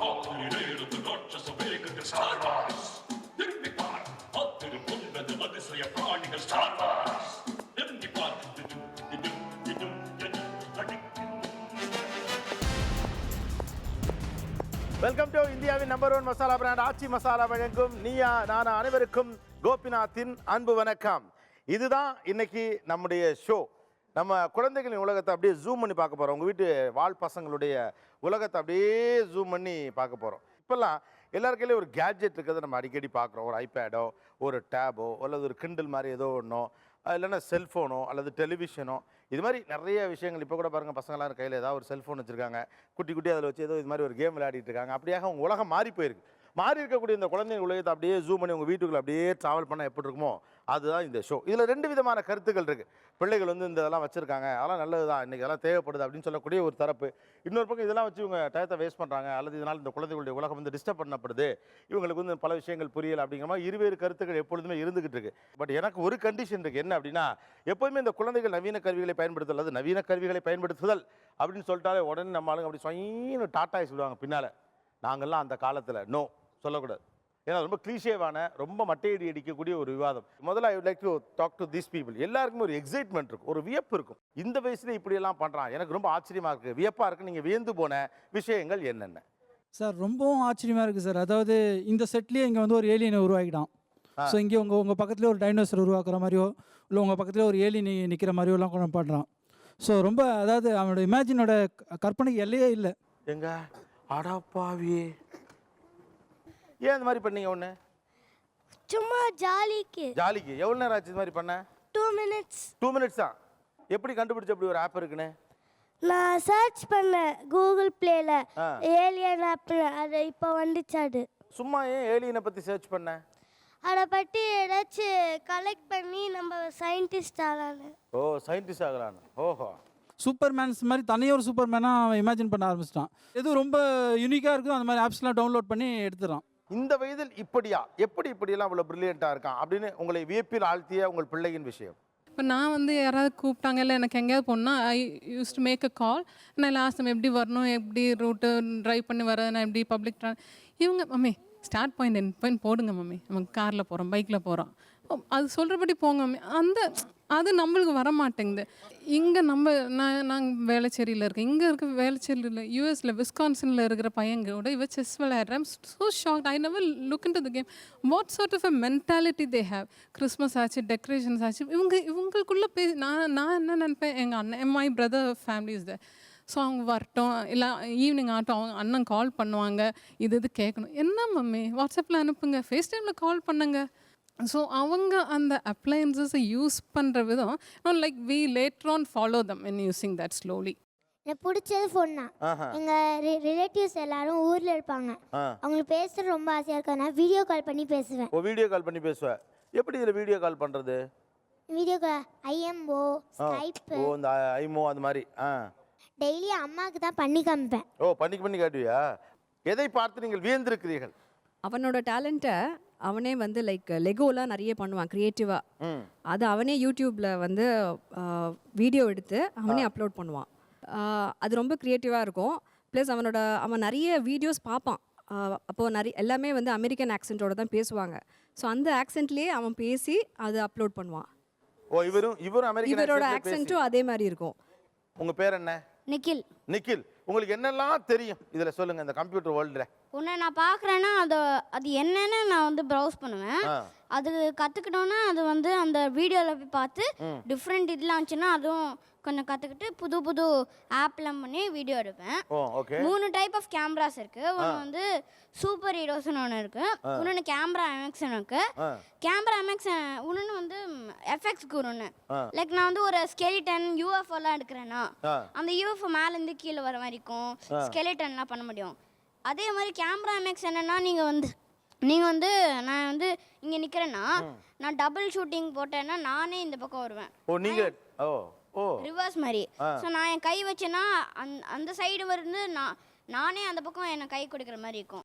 Welcome to இந்தியாவின் number 1 masala brand ஆச்சி மசாலா வழங்கும் நீயா நானா. அனைவருக்கும் கோபிநாத்தின் அன்பு வணக்கம். இதுதான் இன்னைக்கு நம்முடைய ஷோ. நம்ம குழந்தைகளின் உலகத்தை அப்படியே ஜூம் பண்ணி பார்க்க போகிறோம். உங்கள் வீட்டு வாழ் பசங்களுடைய உலகத்தை அப்படியே ஜூம் பண்ணி பார்க்க போகிறோம். இப்போல்லாம் எல்லார் கையிலையும் ஒரு கேட்ஜெட் இருக்கிறத நம்ம அடிக்கடி பார்க்குறோம். ஒரு ஐபேடோ, ஒரு டேபோ, அல்லது ஒரு கிண்டில் மாதிரி ஏதோ ஒன்றோ, இல்லைன்னா செல்ஃபோனோ அல்லது டெலிவிஷனோ, இது மாதிரி நிறைய விஷயங்கள். இப்போ கூட பாருங்கள், பசங்களாம் கையில் ஏதாவது ஒரு செல்ஃபோன் வச்சுருக்காங்க, குட்டி குட்டி அதில் வச்சு ஏதோ இது மாதிரி ஒரு கேம் விளையாடிட்டு இருக்காங்க. அப்படியாக அவங்க உலகம் மாறி போயிருக்கு. மாறி இருக்கக்கூடிய இந்த குழந்தைங்க உலகத்தை அப்படியே ஜூம் பண்ணி உங்கள் வீட்டுக்குள்ளே அப்படியே ட்ராவல் பண்ணால் எப்படி இருக்குமோ அதுதான் இந்த ஷோ. இதில் 2 விதமான கருத்துக்கள் இருக்குது. பிள்ளைகள் வந்து இந்த இதெல்லாம் வச்சுருக்காங்க, அதெல்லாம் நல்லது தான், இன்றைக்கி அதெல்லாம் தேவைப்படுது அப்படின்னு சொல்லக்கூடிய ஒரு தரப்பு. இன்னொரு பக்கம் இதெல்லாம் வச்சு இவங்க டயத்தை வேஸ்ட் பண்ணுறாங்க, அல்லது இதனால் இந்த குழந்தைகளுடைய உலகம் வந்து டிஸ்டர்ப் பண்ணப்படுது, இவங்களுக்கு வந்து பல விஷயங்கள் புரியலை அப்படிங்கிற மாதிரி இருவேறு கருத்துக்கள் எப்பொழுதுமே இருந்துகிட்டு இருக்குது. பட் எனக்கு ஒரு கண்டிஷன் இருக்குது. என்ன அப்படின்னா, எப்போதுமே இந்த குழந்தைகள் நவீன கருவிகளை பயன்படுத்துதல், அல்லது நவீன கருவிகளை பயன்படுத்துதல் அப்படின்னு சொல்லிட்டாலே உடனே நம்ம ஆளுங்க அப்படி சொயின்னு டாட்டாய் சொல்லுவாங்க பின்னால். நாங்கள்லாம் அந்த காலத்தில் நோ சொல்லக்கூடாது. ஏன்னா ரொம்ப கிளீஷேவான, ரொம்ப மட்டையடி அடிக்கக்கூடிய ஒரு விவாதம். முதல்ல I would like to talk to these people. எல்லாருக்குமே ஒரு எக்ஸைட்மெண்ட் இருக்கும், ஒரு வியப்பு இருக்கும். இந்த வயசுல இப்படியெல்லாம் பண்ணுறான், எனக்கு ரொம்ப ஆச்சரியமாக இருக்குது, வியப்பாக இருக்குது. நீங்கள் வியந்து போன விஷயங்கள் என்னென்ன சார்? ரொம்பவும் ஆச்சரியமாக இருக்குது சார். அதாவது இந்த செட்லேயே இங்கே வந்து ஒரு ஏலியனை உருவாக்கிட்டான். ஸோ இங்கே உங்கள் பக்கத்துலேயே ஒரு டைனோசர் உருவாக்குற மாதிரியோ, இல்லை உங்கள் பக்கத்துலேயே ஒரு ஏலியன் நிற்கிற மாதிரியோலாம் கொண்டு பண்ணுறான். ஸோ ரொம்ப, அதாவது அவனோட இமேஜினோட கற்பனைக்கு எல்லையே இல்லை. எங்க அடாப்பாவியே, ஏன் இந்த மாதிரி பண்ணீங்க? ஒன்று சும்மா ஜாலிக்கு. ஜாலிக்கு எவ்வளோ நேரம் ஆச்சு இது மாதிரி பண்ண? 2 minutes. 2 minutes தான். எப்படி கண்டுபிடிச்ச அப்படி ஒரு ஆப் இருக்குன்னு? நான் சர்ச் பண்ணேன் கூகுள் பிளேல, ஏலியன் ஆப். அது இப்போ வந்துச்சாடு. சும்மா ஏன் ஏலியனை பற்றி சர்ச் பண்ண? அதை பற்றி ஏதாச்சும் கலெக்ட் பண்ணி நம்ம சயின்டிஸ்ட் ஆகலான்னு. ஓ, சயின்டிஸ்ட் ஆகலான்னு. ஓஹோ. சூப்பர்மேன்ஸ் மாதிரி தனியாக ஒரு சூப்பர்மேனாக அவன் இமேஜின் பண்ண ஆரம்பிச்சிட்டான். எதுவும் ரொம்ப யூனிக்காக இருக்கும் அந்த மாதிரி ஆப்ஸ்லாம் டவுன்லோட் பண்ணி எடுத்துறான். இந்த வயதில் இப்படியா, எப்படி இப்படியெல்லாம் அவ்வளோ ப்ரில்லியண்ட்டாக இருக்கான் அப்படின்னு உங்களை வியப்பில் ஆழ்த்திய உங்கள் பிள்ளையின் விஷயம்? இப்போ நான் வந்து யாராவது கூப்பிட்டாங்க, இல்லை எனக்கு எங்கேயாவது போனால் ஐ யூஸ் டு மேக் அ கால். நான் லாஸ்ட் டைம் எப்படி வரணும், எப்படி ரூட்டு ட்ரைவ் பண்ணி வர, நான் எப்படி பப்ளிக் இவங்க மம்மி ஸ்டார்ட் பாயிண்ட் என் பாயிண்ட் போடுங்க மம்மி, நம்ம காரில் போகிறோம், பைக்கில் போகிறோம், அது சொல்கிறபடி போங்க மம்மி. அது நம்மளுக்கு வர மாட்டேங்குது. இங்கே நாங்கள் வேளச்சேரியில் இருக்கேன், இங்கே இருக்க வேளச்சேரியில் யூஎஸில் விஸ்கான்சனில் இருக்கிற பையங்க கூட இவ செஸ் விளையாடுறேன். So shocked. I never look into the game. What sort of a mentality they have. Christmas ஆச்சு, டெக்கரேஷன்ஸ் ஆச்சு, இவங்களுக்குள்ளே நான் என்ன நினைப்பேன், எங்கள் அண்ணன், my brother family is there. So அவங்க வரட்டும், இல்லை ஈவினிங் ஆகட்டும், அவங்க அண்ணன் கால் பண்ணுவாங்க, இது கேட்கணும். என்ன மம்மி வாட்ஸ்அப்பில் அனுப்புங்க, ஃபேஸ் டைமில் கால் பண்ணுங்க. ஸோ அவங்க அந்த அப்ளையன்சஸை யூஸ் பண்ணுற விதம், like we later on follow them in using that slowly. எனக்கு பிடிச்சது ஃபோன் தான். எங்கள் ரிலேட்டிவ்ஸ் எல்லாரும் ஊரில் இருப்பாங்க, அவங்களுக்கு பேசுகிறது ரொம்ப ஆசையாக இருக்கும். நான் வீடியோ கால் பண்ணி பேசுவேன். ஓ, வீடியோ கால் பண்ணி பேசுவேன். எப்படி இதில் வீடியோ கால் பண்ணுறது? வீடியோ கால் ஐஎம்ஓ, ஸ்கைப், ஓ இந்த ஐமோ அந்த மாதிரி. டெய்லி அம்மாவுக்கு தான் பண்ணி காமிப்பேன். ஓ, பண்ணி காட்டுவியா? எதை பார்த்து நீங்கள் வியந்திருக்கிறீர்கள்? அவனோட டேலண்ட்டை அவனே வந்து லைக் லெகோலாம் நிறைய பண்ணுவான் க்ரியேட்டிவாக. அது அவனே யூடியூப்பில் வந்து வீடியோ எடுத்து அவனே அப்லோட் பண்ணுவான். அது ரொம்ப க்ரியேட்டிவாக இருக்கும். ப்ளஸ் அவன் நிறைய வீடியோஸ் பார்ப்பான். அப்போது எல்லாமே வந்து அமெரிக்கன் ஆக்சென்ட்டோட தான் பேசுவாங்க. ஸோ அந்த ஆக்சென்ட்லேயே அவன் பேசி அதை அப்லோட் பண்ணுவான். ஓ, இவரோட ஆக்சென்ட்டும் அதே மாதிரி இருக்கும். உங்கள் பேர் என்ன? நிக்கில். நிக்கில், உங்களுக்கு என்னெல்லாம் தெரியும் இதில் சொல்லுங்கள், இந்த கம்ப்யூட்டர் வேர்ல்டில்? உன்னை நான் பார்க்குறேன்னா அது என்னன்னு நான் வந்து ப்ரௌஸ் பண்ணுவேன். அது கற்றுக்கிட்டோன்னா அது வந்து அந்த வீடியோவில் போய் பார்த்து டிஃப்ரெண்ட் இதெல்லாம் இருந்துச்சுன்னா அதுவும் கொஞ்சம் கற்றுக்கிட்டு புது புது ஆப்லாம் பண்ணி வீடியோ எடுப்பேன். 3 டைப் ஆஃப் கேமராஸ் இருக்குது. ஒன்று வந்து சூப்பர் ஹீரோஸ்னு ஒன்று இருக்குது, இன்னொன்று கேமரா எம்எக்ஸ்னு இருக்குது. கேமரா எம்எக்ஸ் இன்னொன்று வந்து எஃப்எக்ஸ் குருன்னு. லைக் நான் வந்து ஒரு ஸ்கெலிட்டன் யூஎஃப்ஓலாம் எடுக்கிறேன்னா அந்த யூஎஃப்ஓ மேலேருந்து கீழே வர மாதிரி இருக்கும், ஸ்கெலிட்டன்லாம் பண்ண முடியும். அதே மாதிரி கேமரா எம்எக்ஸ் என்னென்னா நீங்கள் வந்து நான் வந்து இங்கே நிற்கிறேன்னா நான் டபுள் ஷூட்டிங் போட்டேன்னா நானே இந்த பக்கம் வருவேன். ரிவர்ஸ் மாதிரி. ஸோ நான் என் கை வச்சேன்னா அந்த சைடு வந்து நானே அந்த பக்கம் என்னை கை கொடுக்குற மாதிரி இருக்கும்.